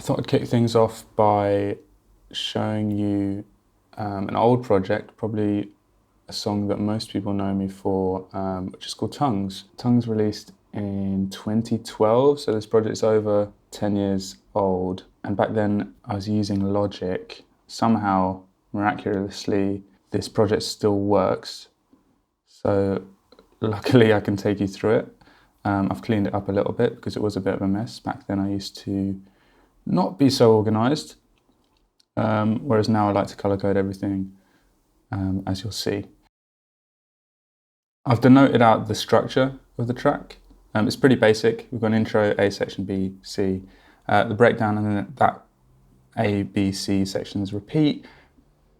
thought I'd kick things off by showing you an old project, probably a song that most people know me for, which is called Tongues. Tongues released in 2012, so this project's over 10 years old. And back then I was using Logic. Somehow, miraculously, this project still works. So luckily I can take you through it. I've cleaned it up a little bit because it was a bit of a mess. Back then I used to not be so organised, whereas now I like to colour code everything, as you'll see. I've denoted out the structure of the track. It's pretty basic. We've got an intro, A section, B, C, the breakdown, and then that A, B, C sections repeat,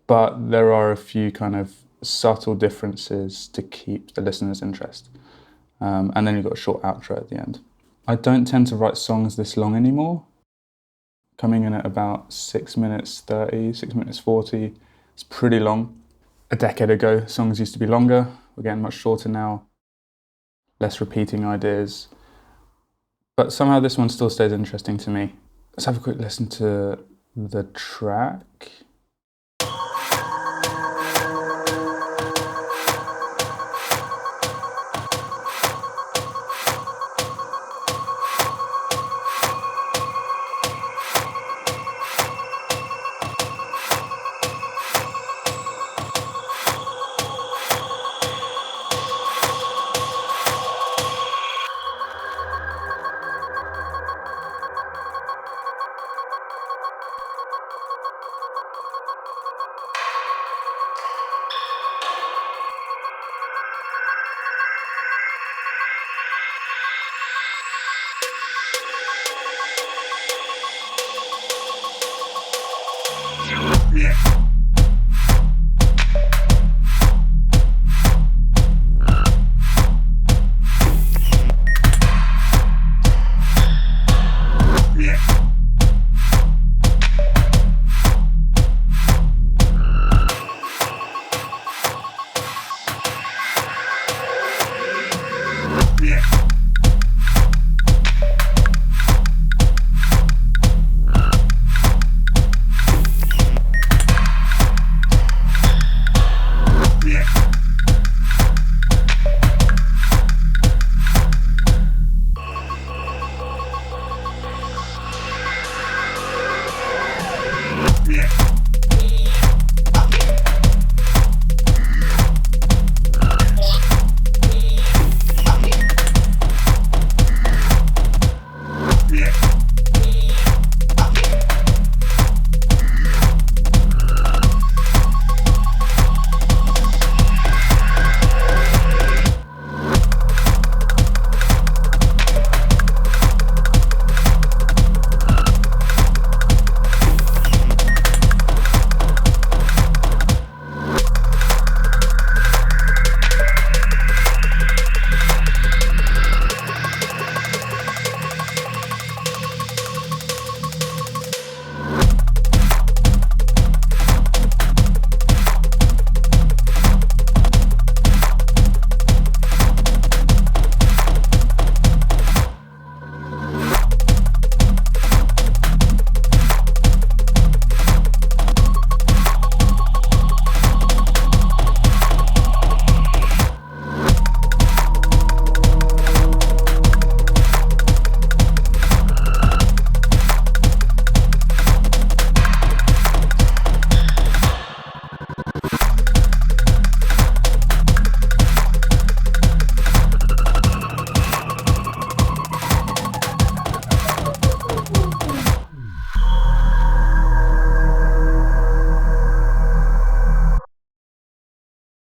but there are a few kind of subtle differences to keep the listener's interest. And then you've got a short outro at the end. I don't tend to write songs this long anymore. Coming in at about 6 minutes 30, 6 minutes 40. It's pretty long. A decade ago, songs used to be longer. We're getting much shorter now. Less repeating ideas. But somehow this one still stays interesting to me. Let's have a quick listen to the track.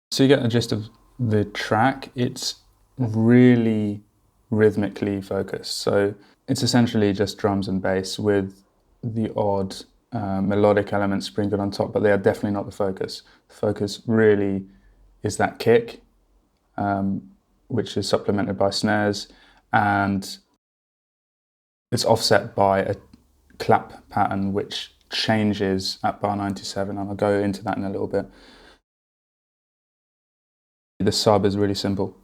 So you get the gist of the track. It's really rhythmically focused. So it's essentially just drums and bass with the odd melodic element sprinkled on top, but they are definitely not the focus. The focus really is that kick, which is supplemented by snares, and it's offset by a clap pattern which changes at bar 97, and I'll go into that in a little bit. The sub is really simple,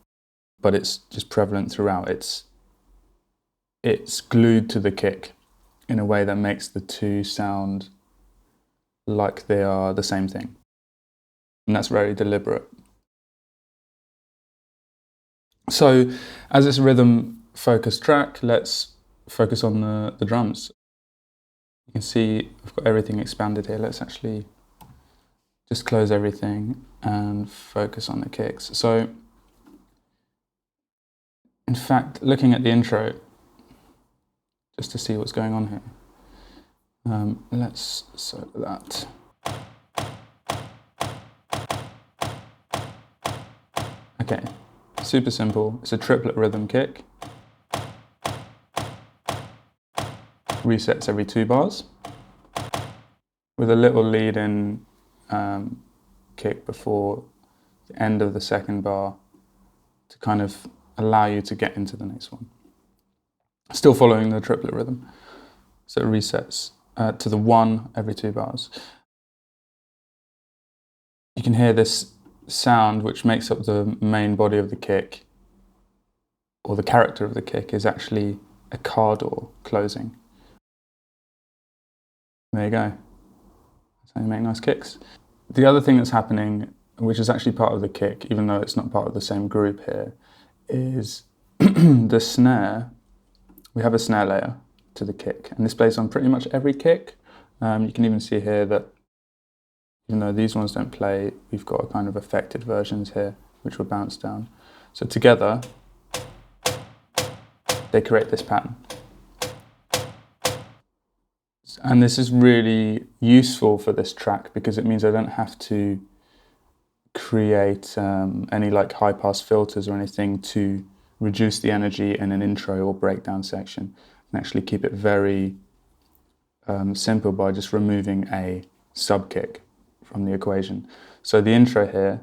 but it's just prevalent throughout. It's glued to the kick, in a way that makes the two sound like they are the same thing. And that's very deliberate. So as it's a rhythm-focused track, let's focus on the drums. You can see I've got everything expanded here. Let's actually just close everything and focus on the kicks. So in fact, looking at the intro, just to see what's going on here, let's solo that. Okay, super simple. It's a triplet rhythm kick. Resets every 2 bars with a little lead-in kick before the end of the second bar to kind of allow you to get into the next one. Still following the triplet rhythm. So it resets to the 1 every 2 bars. You can hear this sound which makes up the main body of the kick, or the character of the kick, is actually a car door closing. There you go. That's how you make nice kicks. The other thing that's happening, which is actually part of the kick, even though it's not part of the same group here, is the snare. We have a snare layer to the kick, and this plays on pretty much every kick. You can even see here that even though these ones don't play, we've got a kind of affected versions here, which will bounce down. So together, they create this pattern. And this is really useful for this track because it means I don't have to create any like high pass filters or anything to reduce the energy in an intro or breakdown section, and actually keep it very simple by just removing a sub kick from the equation. So the intro here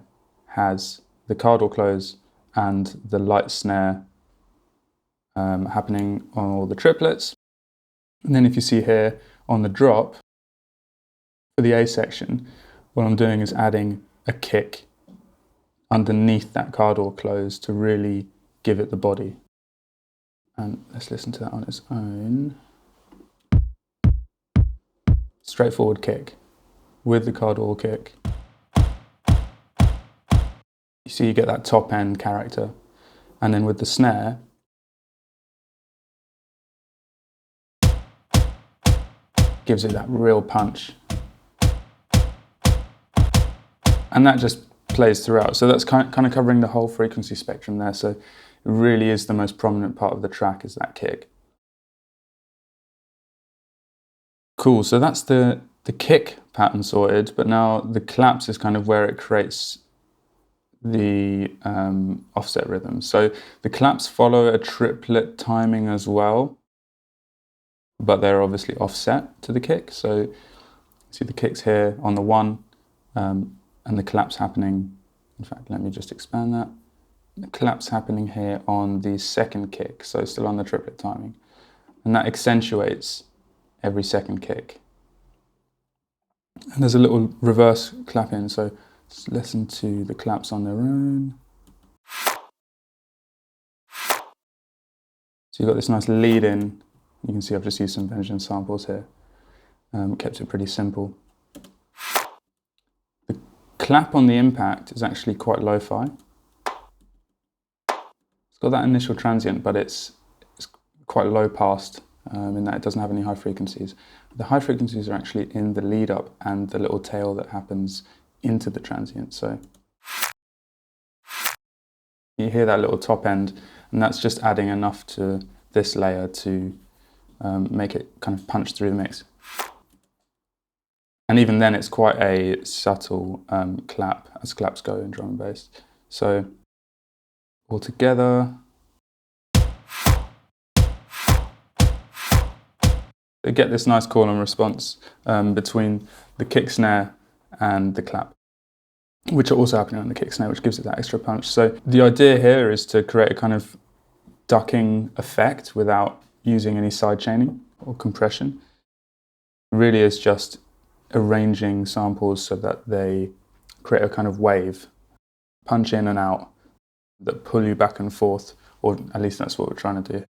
has the car door close and the light snare happening on all the triplets. And then if you see here on the drop, for the A section, what I'm doing is adding a kick underneath that car door close to really give it the body. And let's listen to that on its own. Straightforward kick with the car door kick. You see you get that top end character. And then with the snare, gives it that real punch. And that just plays throughout. So that's kind of covering the whole frequency spectrum there. So it really is the most prominent part of the track, is that kick. Cool, so that's the kick pattern sorted, but now the claps is kind of where it creates the offset rhythm. So the claps follow a triplet timing as well, but they're obviously offset to the kick. So see the kicks here on the 1, and the claps happening. In fact, let me just expand that. The claps happening here on the second kick, so still on the triplet timing. And that accentuates every second kick. And there's a little reverse clap in, so let's listen to the claps on their own. So you've got this nice lead in. You can see I've just used some Vengeance samples here. Kept it pretty simple. The clap on the impact is actually quite lo-fi. It's got that initial transient, but it's quite low passed in that it doesn't have any high frequencies. The high frequencies are actually in the lead up and the little tail that happens into the transient. So you hear that little top end, and that's just adding enough to this layer to make it kind of punch through the mix. And even then it's quite a subtle clap, as claps go in drum and bass. So all together, you get this nice call and response between the kick snare and the clap, which are also happening on the kick snare, which gives it that extra punch. So the idea here is to create a kind of ducking effect without using any side chaining or compression. It really is just arranging samples so that they create a kind of wave, punch in and out, that pull you back and forth, or at least that's what we're trying to do.